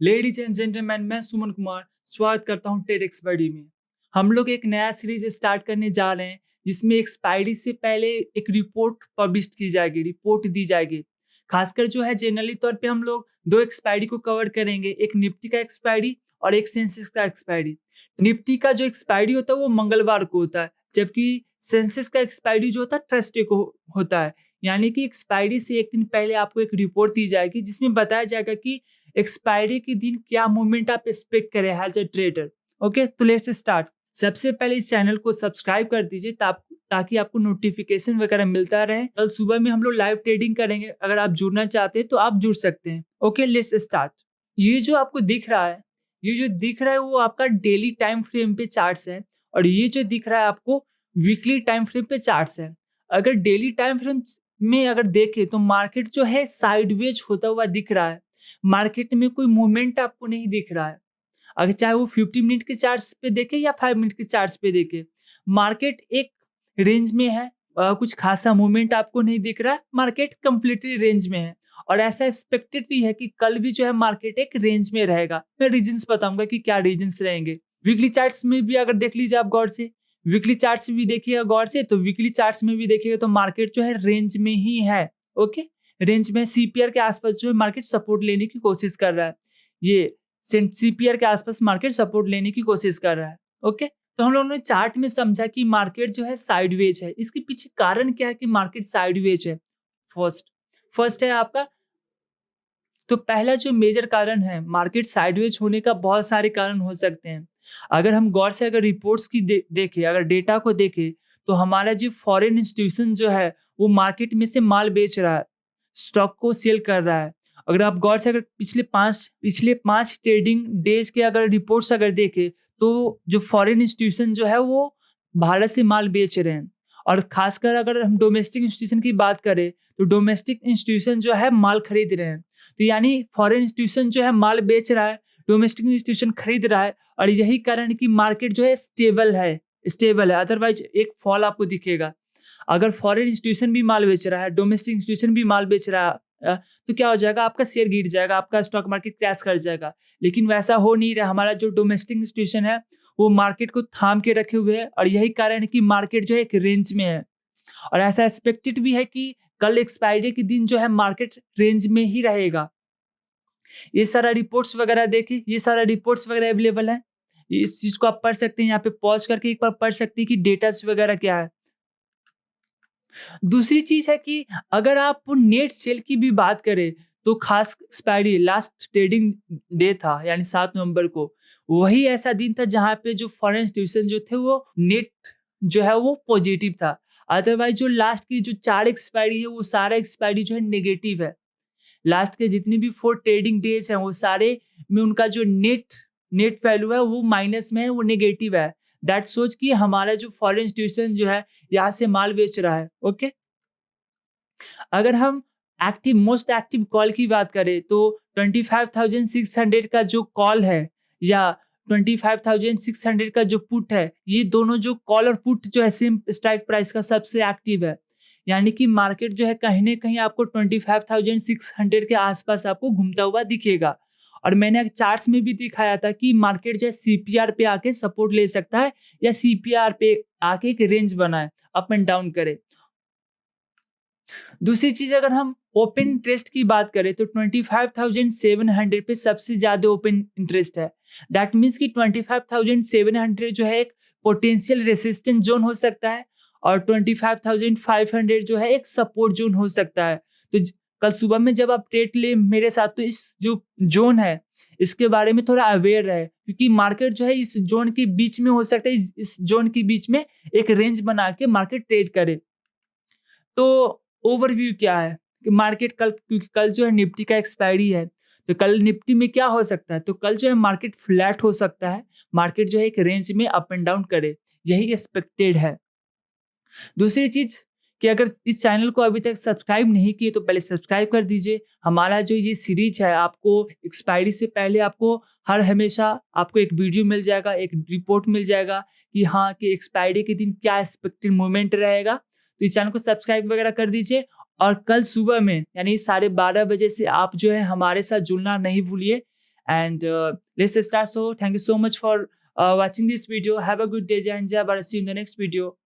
Ladies and gentleman, मैं सुमन कुमार स्वागत करता हूं टेडेक्स बडी में। हम लोग एक नया सीरीज स्टार्ट करने जा रहे हैं जिसमें एक्सपायरी से पहले एक रिपोर्ट पब्लिश की जाएगी, रिपोर्ट दी जाएगी। खासकर जो है जनरली तौर पे हम लोग दो एक्सपायरी को कवर करेंगे, एक निफ्टी का एक्सपायरी और एक सेंसेक्स का एक्सपायरी। निफ्टी का जो एक्सपायरी होता है वो मंगलवार को होता है, जबकि सेंसेक्स का एक्सपायरी जो होता है थर्सडे को होता है। यानी कि एक्सपायरी से एक दिन पहले आपको एक रिपोर्ट दी जाएगी जिसमें बताया जाएगा कि एक्सपायरी के दिन क्या मूवमेंट आप एक्सपेक्ट करें एज ए ट्रेडर। ओके, तो लेट्स स्टार्ट। सबसे पहले इस चैनल को सब्सक्राइब कर दीजिए ताकि आपको नोटिफिकेशन वगैरह मिलता रहे। कल सुबह में हम लोग लाइव ट्रेडिंग करेंगे, अगर आप जुड़ना चाहते हैं तो आप जुड़ सकते हैं। Okay, let's start. ये जो आपको दिख रहा है, ये जो दिख रहा है वो आपका डेली टाइम फ्रेम पे चार्ट्स है, और ये जो दिख रहा है आपको वीकली टाइम फ्रेम पे चार्ट्स है। अगर डेली टाइम फ्रेम में अगर देखें तो मार्केट जो है साइडवेज होता हुआ दिख रहा है। मार्केट में कोई मूवमेंट आपको नहीं दिख रहा है। अगर चाहे वो 50 मिनट के चार्ट्स पे देखे या 5 मिनट के चार्ट्स पे देखे, मार्केट एक रेंज में है। कुछ खासा मूवमेंट आपको नहीं दिख रहा है, मार्केट कंप्लीटली रेंज में है। और ऐसा एक्सपेक्टेड भी है कि कल भी जो है मार्केट एक रेंज में रहेगा। मैं रीजंस बताऊंगा कि क्या रीजंस रहेंगे। वीकली चार्ट्स में भी अगर देख लीजिए आप गौर से, वीकली चार्ट्स भी देखिएगा गौर से, तो वीकली चार्ट्स में भी देखिएगा तो मार्केट जो है रेंज में ही है। ओके, रेंज में सीपीआर के आसपास जो है मार्केट सपोर्ट लेने की कोशिश कर रहा है। ये सीपीआर के आसपास मार्केट सपोर्ट लेने की कोशिश कर रहा है। ओके, तो हम लोगों ने चार्ट में समझा कि मार्केट जो है साइडवेज है। इसके पीछे कारण क्या है कि मार्केट साइडवेज है? फर्स्ट है आपका, तो पहला जो मेजर कारण है मार्केट साइडवेज होने का, बहुत सारे कारण हो सकते हैं। अगर हम गौर से अगर रिपोर्ट्स की देखें, अगर डेटा को देखें, तो हमारा जो फॉरेन इंस्टीट्यूशन जो है वो मार्केट में से माल बेच रहा है, स्टॉक को सेल कर रहा है। अगर आप गौर से अगर पिछले पांच ट्रेडिंग डेज के अगर रिपोर्ट्स अगर देखें, तो जो फॉरेन इंस्टीट्यूशन जो है वो भारत से माल बेच रहे हैं। और खासकर अगर हम डोमेस्टिक इंस्टीट्यूशन की बात करें, तो डोमेस्टिक इंस्टीट्यूशन जो है माल खरीद रहे हैं। तो यानी फॉरेन इंस्टीट्यूशन जो है माल बेच रहा है, डोमेस्टिक इंस्टीट्यूशन खरीद रहा है, और यही कारण है कि मार्केट जो है स्टेबल है। अदरवाइज एक फॉल आपको दिखेगा। अगर फॉरेन इंस्टीट्यूशन भी माल बेच रहा है, डोमेस्टिक इंस्टीट्यूशन भी माल बेच रहा है, तो क्या हो जाएगा, आपका शेयर गिर जाएगा, आपका स्टॉक मार्केट क्रैश कर जाएगा। लेकिन वैसा हो नहीं रहा। हमारा जो डोमेस्टिक इंस्टीट्यूशन है वो मार्केट को थाम के रखे हुए है, और यही कारण है कि मार्केट जो है एक रेंज में है। और ऐसा एक्सपेक्टेड भी है कि कल एक्सपायरी के दिन जो है मार्केट रेंज में ही रहेगा। ये सारा रिपोर्ट्स वगैरह देखिए, ये सारा रिपोर्ट्स वगैरह अवेलेबल है। इस चीज को आप पढ़ सकते हैं, यहाँ पे पॉज करके एक बार पढ़ सकते हैं कि डेटास वगैरह क्या है। दूसरी चीज है कि अगर आप नेट सेल की भी बात करें, तो खास एक्सपायरी लास्ट ट्रेडिंग डे था यानी 7 नवंबर को, वही ऐसा दिन था जहां पे जो फॉरेन इंस्टीट्यूशन जो थे वो नेट जो है वो पॉजिटिव था। अदरवाइज जो लास्ट की जो 4 एक्सपायरी है वो सारा एक्सपायरी जो है नेगेटिव है। लास्ट के जितनी भी 4 ट्रेडिंग डेज हैं वो सारे में उनका जो नेट वैल्यू है वो माइनस में है, वो नेगेटिव है। दैट सोच कि हमारा जो फॉरेन इंस्टीट्यूशन जो है यहाँ से माल बेच रहा है। ओके, अगर हम मोस्ट एक्टिव कॉल की बात करें, तो 25,600 का जो कॉल है या 25,600 का जो पुट है, ये दोनों जो कॉल और पुट जो है सेम स्ट्राइक प्राइस का सबसे एक्टिव है। यानी कि मार्केट जो है कहीं ना कहीं आपको 25,600 के आसपास आपको घूमता हुआ दिखेगा। और मैंने चार्ट्स में भी दिखाया था कि मार्केट जो है सीपीआर पे आके सपोर्ट ले सकता है, या सीपीआर पे आके एक रेंज बनाए, अप एंड डाउन करे। दूसरी चीज, अगर हम ओपन इंटरेस्ट की बात करें, तो 25,700 पे सबसे ज्यादा ओपन इंटरेस्ट है। दैट मीन्स कि 25,700 जो है एक पोटेंशियल रेसिस्टेंस जोन हो सकता है, और 25,500 जो है एक सपोर्ट जोन हो सकता है। तो कल सुबह में जब आप ट्रेड ले मेरे साथ, तो इस जो जोन है इसके बारे में थोड़ा अवेयर रहे, क्योंकि मार्केट जो है इस जोन के बीच में हो सकता है, इस जोन के बीच में एक रेंज बना के मार्केट ट्रेड करे। तो ओवरव्यू क्या है कि मार्केट कल, क्योंकि कल जो है निफ्टी का एक्सपायरी है, तो कल निफ्टी में क्या हो सकता है, तो कल जो है मार्केट फ्लैट हो सकता है, मार्केट जो है एक रेंज में अप एंड डाउन करे, यही एक्सपेक्टेड है। दूसरी चीज कि अगर इस चैनल को अभी तक सब्सक्राइब नहीं किए तो पहले सब्सक्राइब कर दीजिए। हमारा जो ये सीरीज है, आपको एक्सपायरी से पहले आपको हर हमेशा आपको एक वीडियो मिल जाएगा, एक रिपोर्ट मिल जाएगा कि हाँ कि एक्सपायरी के दिन क्या एक्सपेक्टेड मूवमेंट रहेगा। तो इस चैनल को सब्सक्राइब वगैरह कर दीजिए। और कल सुबह में यानी 12:30 बजे से आप जो है हमारे साथ जुड़ना नहीं भूलिए। and let's start. So thank you so much for watching this video. Have a good day. Jai Hind, Jai Bharat. See you in the next video.